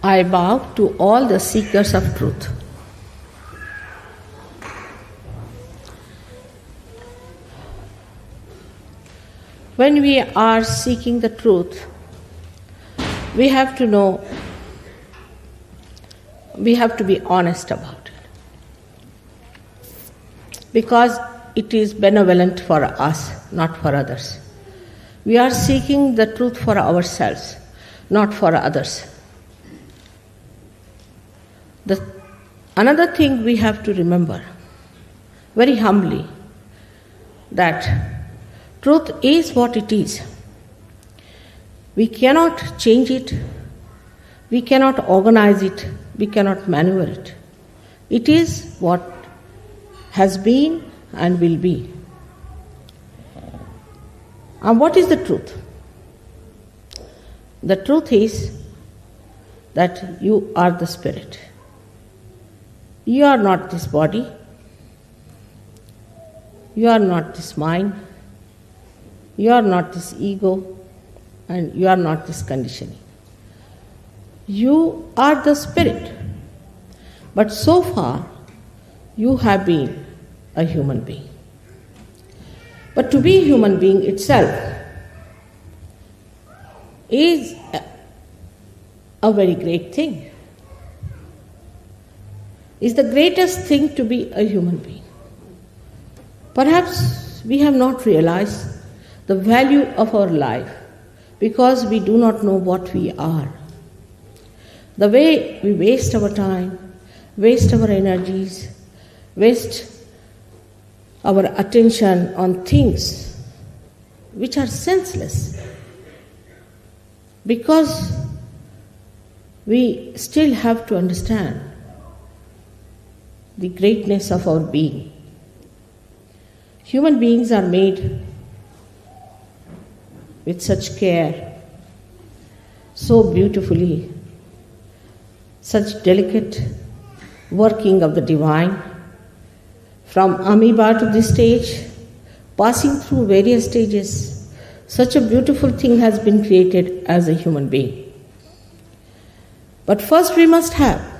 I bow to all the seekers of truth. When we are seeking the truth, we have to know, we have to be honest about it. Because it is benevolent for us, not for others. We are seeking the truth for ourselves, not for others. Another thing we have to remember, very humbly, that truth is what it is. We cannot change it, we cannot organize it, we cannot maneuver it. It is what has been and will be. And what is the truth? The truth is that you are the spirit. You are not this body. You are not this mind. You are not this ego. And you are not this conditioning. You are the spirit. But so far, you have been a human being. But to be a human being itself is a very great thing. It's the greatest thing to be a human being. Perhaps we have not realized the value of our life because we do not know what we are. The way we waste our time, waste our energies, waste our attention on things which are senseless, because we still have to understand the greatness of our being. Human beings are made with such care, so beautifully, such delicate working of the divine, from amoeba to this stage, passing through various stages. Such a beautiful thing has been created as a human being. But first we must have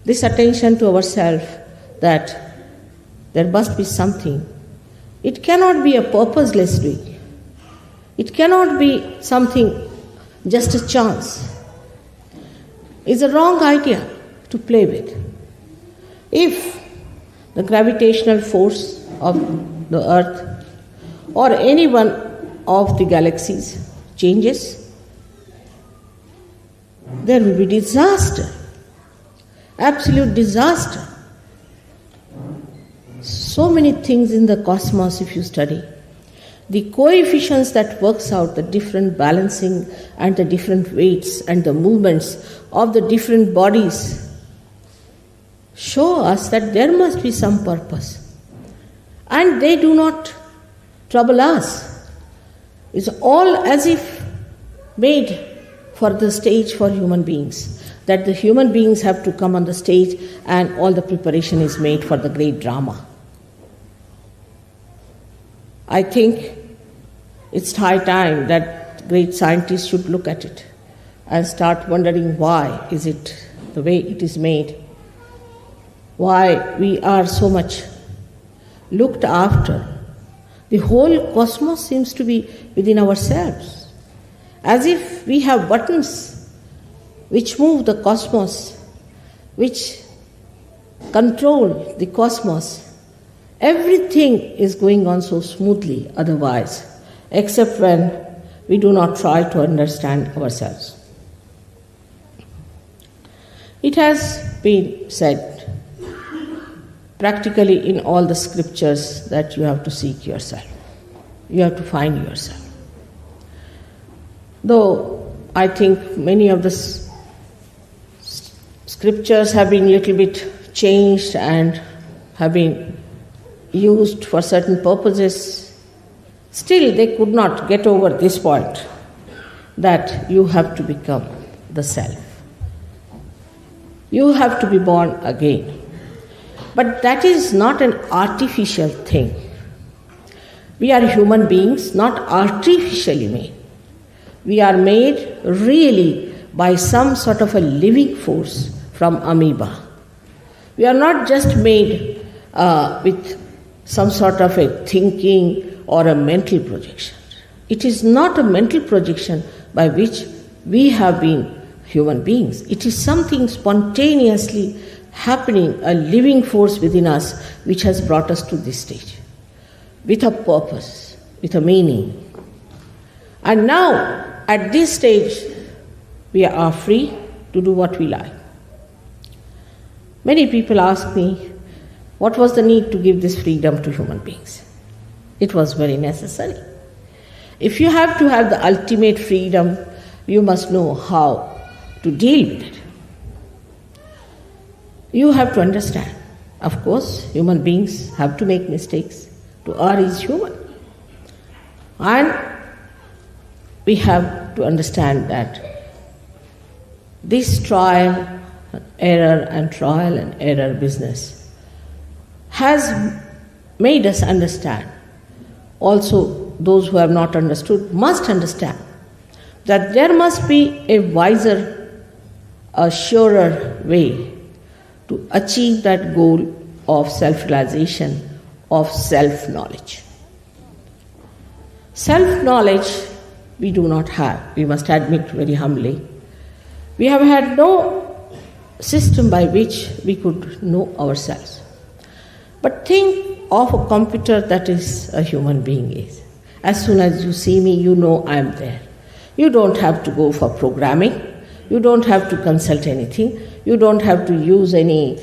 this attention to ourselves that there must be something. It cannot be a purposeless doing. It cannot be something just a chance. It's a wrong idea to play with. If the gravitational force of the earth or any one of the galaxies changes, there will be disaster, absolute disaster. So many things in the cosmos if you study. The coefficients that works out the different balancing and the different weights and the movements of the different bodies show us that there must be some purpose. And they do not trouble us. It's all as if made for the stage for human beings, that the human beings have to come on the stage and all the preparation is made for the great drama. I think it's high time that great scientists should look at it and start wondering why is it the way it is made, why we are so much looked after. The whole cosmos seems to be within ourselves, as if we have buttons which move the cosmos, which control the cosmos. Everything is going on so smoothly otherwise, except when we do not try to understand ourselves. It has been said practically in all the scriptures that you have to seek yourself. You have to find yourself. Though I think many of the scriptures have been a little bit changed and have been used for certain purposes, still they could not get over this point that you have to become the self. You have to be born again. But that is not an artificial thing. We are human beings, not artificially made. We are made really by some sort of a living force from amoeba. We are not just made with some sort of a thinking or a mental projection. It is not a mental projection by which we have been human beings. It is something spontaneously happening, a living force within us which has brought us to this stage, with a purpose, with a meaning. And now, at this stage, we are free to do what we like. Many people ask me, what was the need to give this freedom to human beings? It was very necessary. If you have to have the ultimate freedom, you must know how to deal with it. You have to understand. Of course, human beings have to make mistakes. To err is human. And we have to understand that this trial and error business has made us understand. Also, those who have not understood must understand that there must be a wiser, a surer way to achieve that goal of self-realization, of self-knowledge. Self-knowledge we do not have, we must admit very humbly. We have had no system by which we could know ourselves. But think of a computer that is a human being is. As soon as you see me, you know I am there. You don't have to go for programming. You don't have to consult anything. You don't have to use any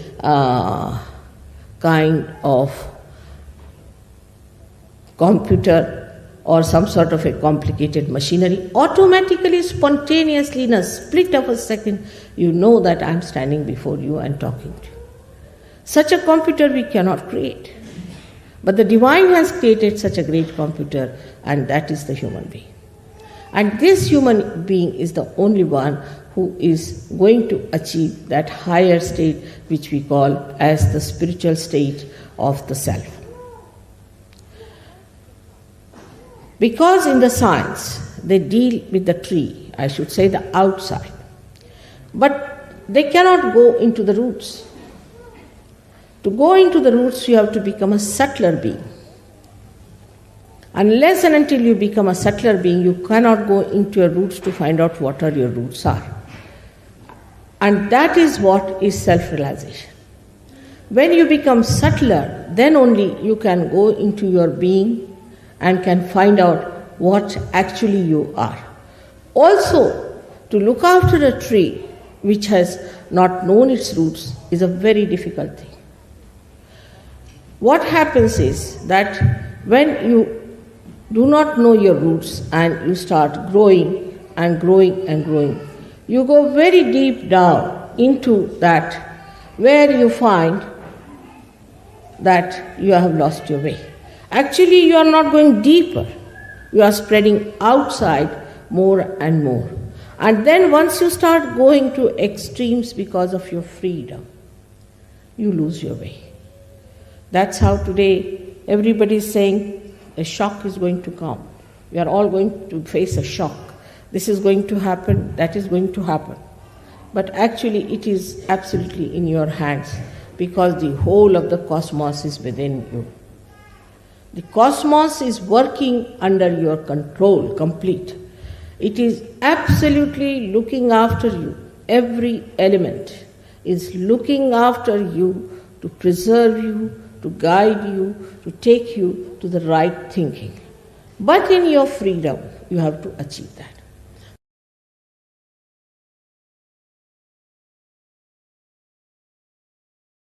kind of computer or some sort of a complicated machinery. Automatically, spontaneously, in a split of a second, you know that I am standing before you and talking to you. Such a computer we cannot create. But the Divine has created such a great computer, and that is the human being. And this human being is the only one who is going to achieve that higher state which we call as the spiritual state of the self. Because in the science they deal with the tree, I should say the outside, but they cannot go into the roots. To go into the roots, you have to become a subtler being. Unless and until you become a subtler being, you cannot go into your roots to find out what are your roots are. And that is what is self-realization. When you become subtler, then only you can go into your being and can find out what actually you are. Also, to look after a tree which has not known its roots is a very difficult thing. What happens is that when you do not know your roots and you start growing and growing and growing, you go very deep down into that where you find that you have lost your way. Actually, you are not going deeper. You are spreading outside more and more. And then once you start going to extremes because of your freedom, you lose your way. That's how today everybody is saying a shock is going to come. We are all going to face a shock. This is going to happen, that is going to happen. But actually it is absolutely in your hands because the whole of the cosmos is within you. The cosmos is working under your control, complete. It is absolutely looking after you. Every element is looking after you to preserve you, to guide you, to take you to the right thinking. But in your freedom, you have to achieve that.